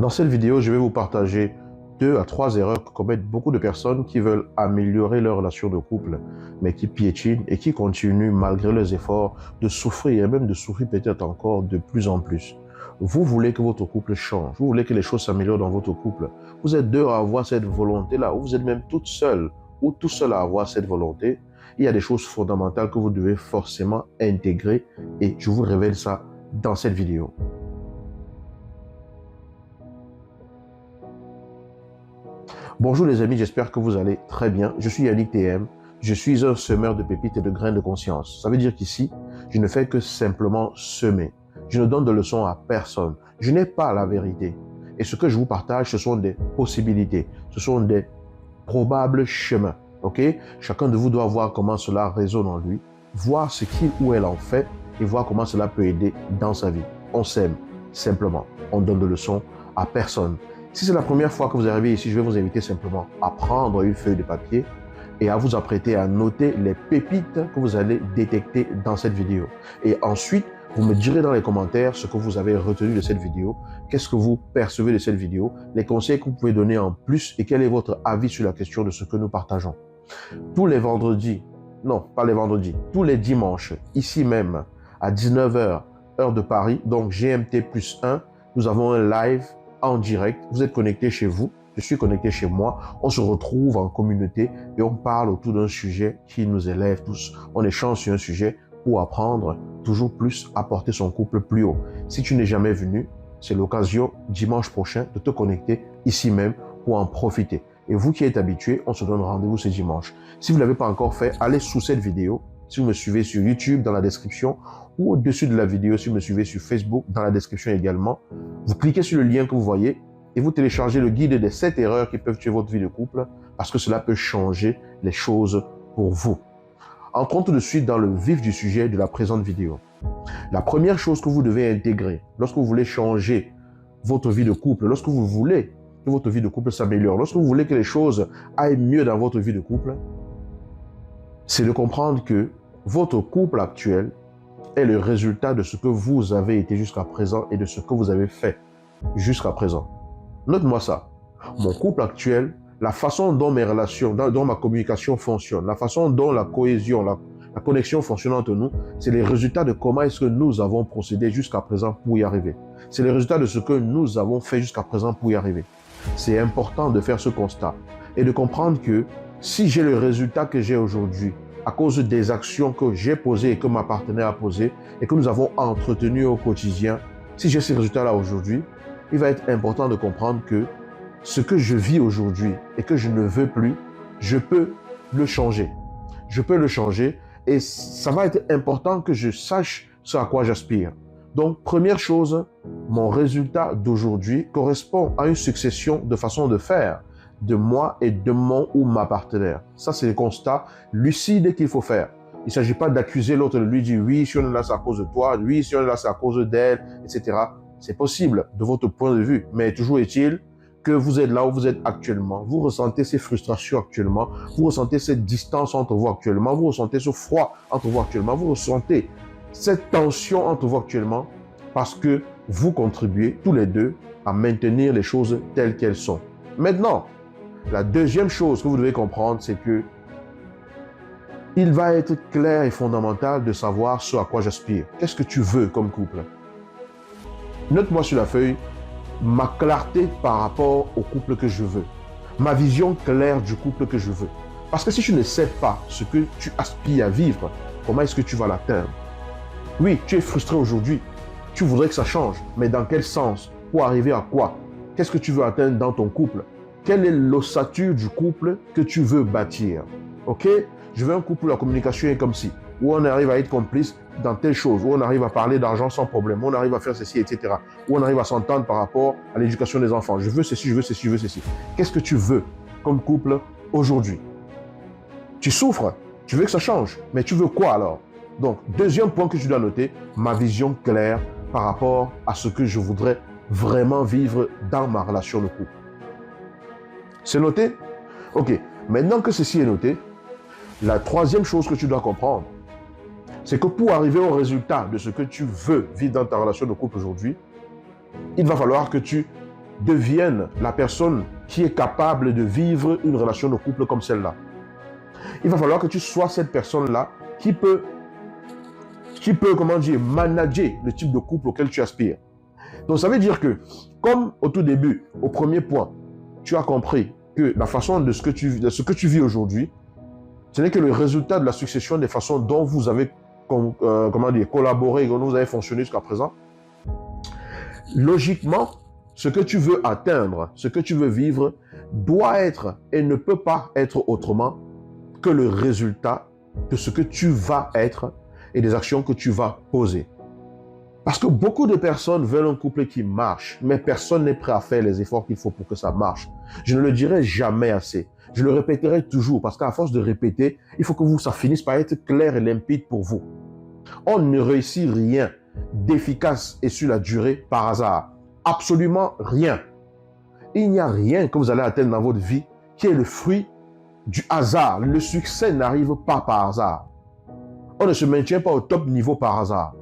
Dans cette vidéo, je vais vous partager 2 à 3 erreurs que commettent beaucoup de personnes qui veulent améliorer leur relation de couple, mais qui piétinent et qui continuent, malgré leurs efforts, de souffrir et même de souffrir peut-être encore de plus en plus. Vous voulez que votre couple change, vous voulez que les choses s'améliorent dans votre couple. Vous êtes deux à avoir cette volonté-là, ou vous êtes même toute seule ou tout seul à avoir cette volonté. Il y a des choses fondamentales que vous devez forcément intégrer et je vous révèle ça dans cette vidéo. Bonjour les amis, j'espère que vous allez très bien. Je suis Yannick TM, je suis un semeur de pépites et de grains de conscience. Ça veut dire qu'ici, je ne fais que simplement semer. Je ne donne de leçons à personne. Je n'ai pas la vérité. Et ce que je vous partage, ce sont des possibilités. Ce sont des probables chemins. Ok? Chacun de vous doit voir comment cela résonne en lui, voir ce qu'il ou elle en fait et voir comment cela peut aider dans sa vie. On s'aime, simplement. On donne de leçons à personne. Si c'est la première fois que vous arrivez ici, je vais vous inviter simplement à prendre une feuille de papier et à vous apprêter à noter les pépites que vous allez détecter dans cette vidéo. Et ensuite, vous me direz dans les commentaires ce que vous avez retenu de cette vidéo, qu'est-ce que vous percevez de cette vidéo, les conseils que vous pouvez donner en plus et quel est votre avis sur la question de ce que nous partageons. Tous les vendredis, non, pas les vendredis, tous les dimanches, ici même, à 19 h, heure de Paris, donc GMT+1, nous avons un live en direct. Vous êtes connecté chez vous, je suis connecté chez moi. On se retrouve en communauté et on parle autour d'un sujet qui nous élève tous. On échange sur un sujet pour apprendre toujours plus à porter son couple plus haut. Si tu n'es jamais venu, c'est l'occasion dimanche prochain de te connecter ici même pour en profiter. Et vous qui êtes habitués, on se donne rendez-vous ce dimanche. Si vous ne l'avez pas encore fait, allez sous cette vidéo. Si vous me suivez sur YouTube, dans la description, ou au-dessus de la vidéo, si vous me suivez sur Facebook, dans la description également, vous cliquez sur le lien que vous voyez et vous téléchargez le guide des 7 erreurs qui peuvent tuer votre vie de couple parce que cela peut changer les choses pour vous. Entrons tout de suite dans le vif du sujet de la présente vidéo. La première chose que vous devez intégrer lorsque vous voulez changer votre vie de couple, lorsque vous voulez que votre vie de couple s'améliore, lorsque vous voulez que les choses aillent mieux dans votre vie de couple, c'est de comprendre que votre couple actuel est le résultat de ce que vous avez été jusqu'à présent et de ce que vous avez fait jusqu'à présent. Note-moi ça. Mon couple actuel, la façon dont mes relations, dont ma communication fonctionne, la façon dont la cohésion, la connexion fonctionne entre nous, c'est les résultats de comment est-ce que nous avons procédé jusqu'à présent pour y arriver. C'est les résultats de ce que nous avons fait jusqu'à présent pour y arriver. C'est important de faire ce constat et de comprendre que si j'ai le résultat que j'ai aujourd'hui, à cause des actions que j'ai posées et que ma partenaire a posées et que nous avons entretenues au quotidien, si j'ai ces résultats-là aujourd'hui, il va être important de comprendre que ce que je vis aujourd'hui et que je ne veux plus, je peux le changer. Je peux le changer et ça va être important que je sache ce à quoi j'aspire. Donc, première chose, mon résultat d'aujourd'hui correspond à une succession de façons de faire de moi et de mon ou ma partenaire. Ça, c'est le constat lucide qu'il faut faire. Il ne s'agit pas d'accuser l'autre, de lui dire « oui, si on est là, c'est à cause de toi, oui, si on est là, c'est à cause d'elle, etc. » C'est possible de votre point de vue, mais toujours est-il que vous êtes là où vous êtes actuellement. Vous ressentez ces frustrations actuellement, vous ressentez cette distance entre vous actuellement, vous ressentez ce froid entre vous actuellement, vous ressentez cette tension entre vous actuellement parce que vous contribuez tous les deux à maintenir les choses telles qu'elles sont. Maintenant, la deuxième chose que vous devez comprendre, c'est que il va être clair et fondamental de savoir ce à quoi j'aspire. Qu'est-ce que tu veux comme couple? Note-moi sur la feuille ma clarté par rapport au couple que je veux. Ma vision claire du couple que je veux. Parce que si tu ne sais pas ce que tu aspires à vivre, comment est-ce que tu vas l'atteindre? Oui, tu es frustré aujourd'hui. Tu voudrais que ça change. Mais dans quel sens? Pour arriver à quoi? Qu'est-ce que tu veux atteindre dans ton couple? Quelle est l'ossature du couple que tu veux bâtir? Ok? Je veux un couple où la communication est comme ci, où on arrive à être complice dans telle chose, où on arrive à parler d'argent sans problème, où on arrive à faire ceci, etc. Où on arrive à s'entendre par rapport à l'éducation des enfants. Je veux ceci, je veux ceci, je veux ceci. Qu'est-ce que tu veux comme couple aujourd'hui? Tu souffres, tu veux que ça change, mais tu veux quoi alors? Donc, deuxième point que je dois noter, ma vision claire par rapport à ce que je voudrais vraiment vivre dans ma relation de couple. C'est noté? Ok. Maintenant que ceci est noté, la troisième chose que tu dois comprendre, c'est que pour arriver au résultat de ce que tu veux vivre dans ta relation de couple aujourd'hui, il va falloir que tu devienne la personne qui est capable de vivre une relation de couple comme celle-là, il va falloir que tu sois cette personne-là qui peut, comment dire, manager le type de couple auquel tu aspires. Donc, ça veut dire que, comme au tout début, au premier point, tu as compris que la façon de ce que tu vis aujourd'hui, ce n'est que le résultat de la succession des façons dont vous avez collaboré, dont vous avez fonctionné jusqu'à présent. Logiquement, ce que tu veux atteindre, ce que tu veux vivre, doit être et ne peut pas être autrement que le résultat de ce que tu vas être et des actions que tu vas poser. Parce que beaucoup de personnes veulent un couple qui marche, mais personne n'est prêt à faire les efforts qu'il faut pour que ça marche. Je ne le dirai jamais assez. Je le répéterai toujours, parce qu'à force de répéter, il faut que ça finisse par être clair et limpide pour vous. On ne réussit rien d'efficace et sur la durée par hasard. Absolument rien. Il n'y a rien que vous allez atteindre dans votre vie qui est le fruit du hasard. Le succès n'arrive pas par hasard. On ne se maintient pas au top niveau par hasard.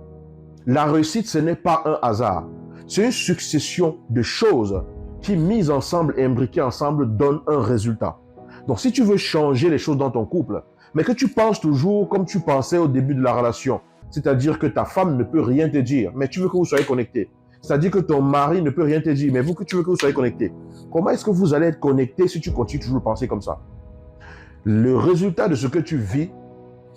La réussite, ce n'est pas un hasard. C'est une succession de choses qui, mises ensemble et imbriquées ensemble, donnent un résultat. Donc, si tu veux changer les choses dans ton couple, mais que tu penses toujours comme tu pensais au début de la relation, c'est-à-dire que ta femme ne peut rien te dire, mais tu veux que vous soyez connectés. C'est-à-dire que ton mari ne peut rien te dire, mais tu veux que vous soyez connectés. Comment est-ce que vous allez être connectés si tu continues toujours à penser comme ça? Le résultat de ce que tu vis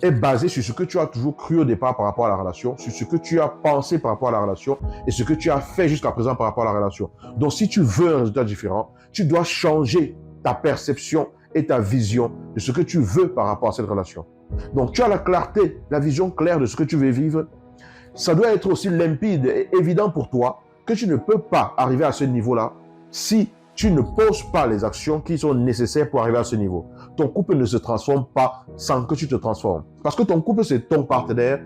est basé sur ce que tu as toujours cru au départ par rapport à la relation, sur ce que tu as pensé par rapport à la relation et ce que tu as fait jusqu'à présent par rapport à la relation. Donc, si tu veux un résultat différent, tu dois changer ta perception et ta vision de ce que tu veux par rapport à cette relation. Donc, tu as la clarté, la vision claire de ce que tu veux vivre. Ça doit être aussi limpide et évident pour toi que tu ne peux pas arriver à ce niveau-là si tu ne poses pas les actions qui sont nécessaires pour arriver à ce niveau. Ton couple ne se transforme pas sans que tu te transformes. Parce que ton couple, c'est ton partenaire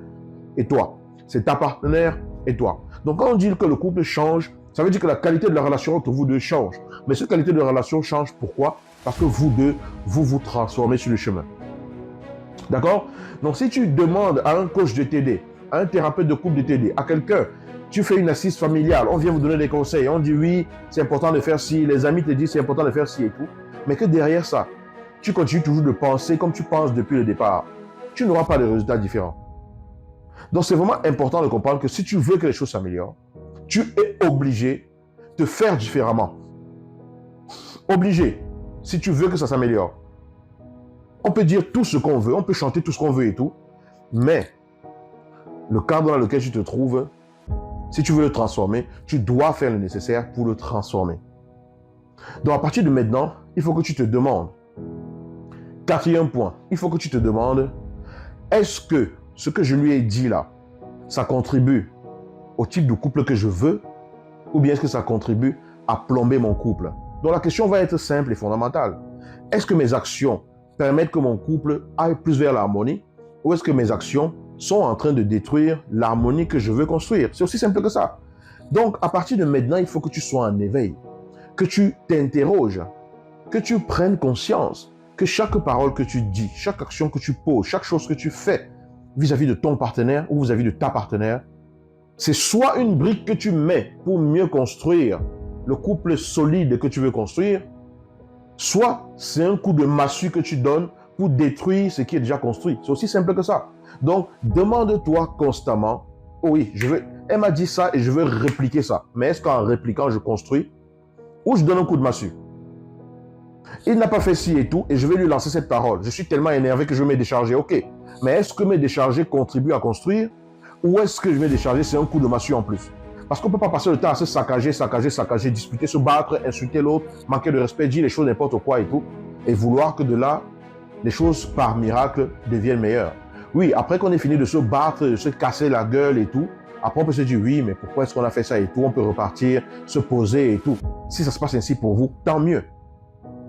et toi. C'est ta partenaire et toi. Donc, quand on dit que le couple change, ça veut dire que la qualité de la relation entre vous deux change. Mais cette qualité de relation change pourquoi? Parce que vous deux, vous vous transformez sur le chemin. D'accord? Donc, si tu demandes à un coach de t'aider, à un thérapeute de couple de t'aider, à quelqu'un, tu fais une assise familiale, on vient vous donner des conseils, on dit oui, c'est important de faire ci, les amis te disent c'est important de faire ci et tout, mais que derrière ça, tu continues toujours de penser comme tu penses depuis le départ, tu n'auras pas de résultats différents. Donc c'est vraiment important de comprendre que si tu veux que les choses s'améliorent, tu es obligé de faire différemment. Obligé, si tu veux que ça s'améliore. On peut dire tout ce qu'on veut, on peut chanter tout ce qu'on veut et tout, mais le cadre dans lequel tu te trouves, si tu veux le transformer, tu dois faire le nécessaire pour le transformer. Donc à partir de maintenant, il faut que tu te demandes. Quatrième point, il faut que tu te demandes, est-ce que ce que je lui ai dit là, ça contribue au type de couple que je veux, ou bien est-ce que ça contribue à plomber mon couple? Donc la question va être simple et fondamentale. Est-ce que mes actions permettent que mon couple aille plus vers l'harmonie, ou est-ce que mes actions sont en train de détruire l'harmonie que je veux construire? C'est aussi simple que ça. Donc, à partir de maintenant, il faut que tu sois en éveil, que tu t'interroges, que tu prennes conscience que chaque parole que tu dis, chaque action que tu poses, chaque chose que tu fais vis-à-vis de ton partenaire ou vis-à-vis de ta partenaire, c'est soit une brique que tu mets pour mieux construire le couple solide que tu veux construire, soit c'est un coup de massue que tu donnes pour détruire ce qui est déjà construit. C'est aussi simple que ça. Donc, demande-toi constamment, oh oui, elle m'a dit ça et je veux répliquer ça. Mais est-ce qu'en répliquant, je construis ou je donne un coup de massue? Il n'a pas fait ci et tout et je vais lui lancer cette parole. Je suis tellement énervé que je vais me décharger. Ok, mais est-ce que me décharger contribue à construire ou est-ce que je vais décharger, c'est un coup de massue en plus? Parce qu'on ne peut pas passer le temps à se saccager, disputer, se battre, insulter l'autre, manquer de respect, dire les choses n'importe quoi et tout, et vouloir que de là, les choses par miracle deviennent meilleures. Oui, après qu'on ait fini de se battre, de se casser la gueule et tout, après on peut se dire oui, mais pourquoi est-ce qu'on a fait ça et tout, on peut repartir, se poser et tout. Si ça se passe ainsi pour vous, tant mieux.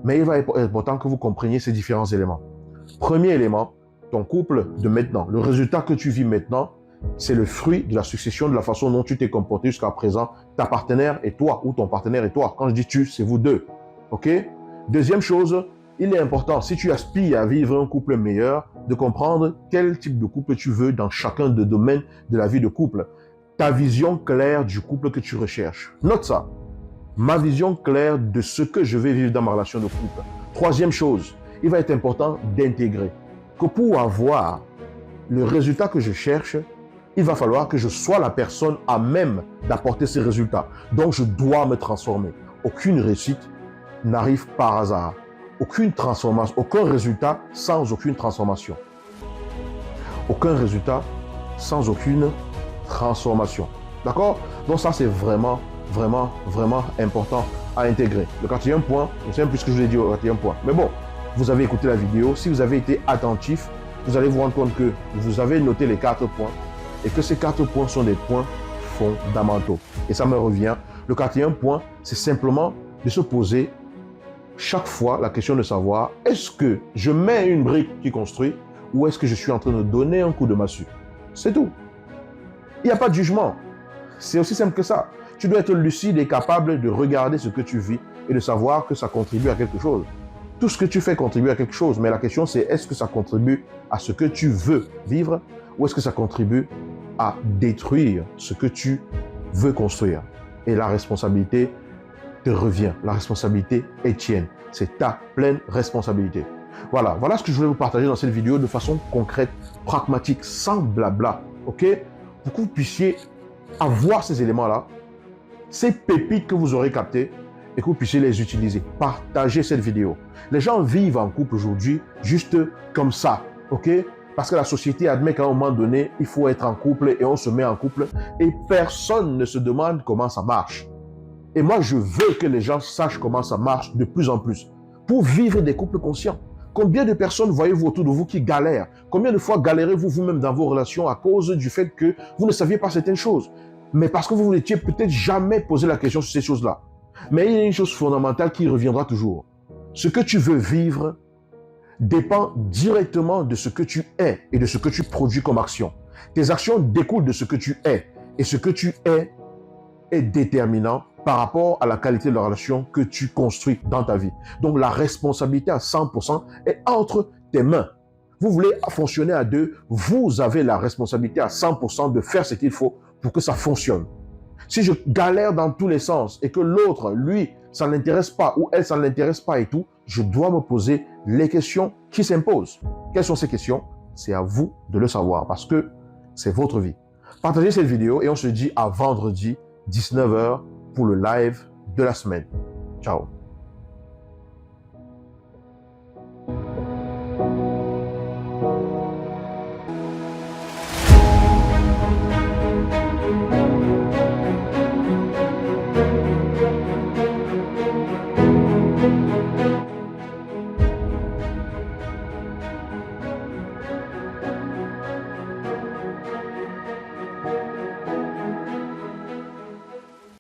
Mais il va être important que vous compreniez ces différents éléments. Premier élément, ton couple de maintenant, le résultat que tu vis maintenant, c'est le fruit de la succession de la façon dont tu t'es comporté jusqu'à présent, ta partenaire et toi, ou ton partenaire et toi. Quand je dis tu, c'est vous deux. Ok? Deuxième chose, il est important, si tu aspires à vivre un couple meilleur, de comprendre quel type de couple tu veux dans chacun des domaines de la vie de couple. Ta vision claire du couple que tu recherches. Note ça. ma vision claire de ce que je vais vivre dans ma relation de couple. Troisième chose, il va être important d'intégrer que pour avoir le résultat que je cherche, il va falloir que je sois la personne à même d'apporter ces résultats. Donc, je dois me transformer. Aucune réussite n'arrive par hasard. Aucune transformation, aucun résultat sans aucune transformation. Aucun résultat sans aucune transformation. D'accord? Donc ça, c'est vraiment important à intégrer. Le quatrième point, je ne sais même plus ce que je vous ai dit au quatrième point. Mais bon, vous avez écouté la vidéo. Si vous avez été attentif, vous allez vous rendre compte que vous avez noté les 4 points et que ces 4 points sont des points fondamentaux. Et ça me revient. Le quatrième point, c'est simplement de se poser chaque fois la question de savoir, est-ce que je mets une brique qui construit ou est-ce que je suis en train de donner un coup de massue? C'est tout. Il n'y a pas de jugement. C'est aussi simple que ça. Tu dois être lucide et capable de regarder ce que tu vis et de savoir que ça contribue à quelque chose. Tout ce que tu fais contribue à quelque chose, mais la question c'est est-ce que ça contribue à ce que tu veux vivre ou est-ce que ça contribue à détruire ce que tu veux construire? Et la responsabilité te revient. La responsabilité est tienne. C'est ta pleine responsabilité. Voilà ce que je voulais vous partager dans cette vidéo de façon concrète, pragmatique, sans blabla. Ok? Pour que vous puissiez avoir ces éléments-là, ces pépites que vous aurez captées et que vous puissiez les utiliser. Partagez cette vidéo. Les gens vivent en couple aujourd'hui juste comme ça. Ok? Parce que la société admet qu'à un moment donné, il faut être en couple et on se met en couple et personne ne se demande comment ça marche. Et moi, je veux que les gens sachent comment ça marche de plus en plus pour vivre des couples conscients. Combien de personnes voyez-vous autour de vous qui galèrent? Combien de fois galérez-vous vous-même dans vos relations à cause du fait que vous ne saviez pas certaines choses? Mais parce que vous n'étiez peut-être jamais posé la question sur ces choses-là. Mais il y a une chose fondamentale qui reviendra toujours. Ce que tu veux vivre dépend directement de ce que tu es et de ce que tu produis comme action. Tes actions découlent de ce que tu es. Et ce que tu es déterminant par rapport à la qualité de la relation que tu construis dans ta vie. Donc la responsabilité à 100% est entre tes mains. Vous voulez fonctionner à deux, vous avez la responsabilité à 100% de faire ce qu'il faut pour que ça fonctionne. Si je galère dans tous les sens et que l'autre, lui, ça ne l'intéresse pas ou elle, ça ne l'intéresse pas et tout, je dois me poser les questions qui s'imposent. Quelles sont ces questions? C'est à vous de le savoir parce que c'est votre vie. Partagez cette vidéo et on se dit à vendredi 19h pour le live de la semaine. Ciao.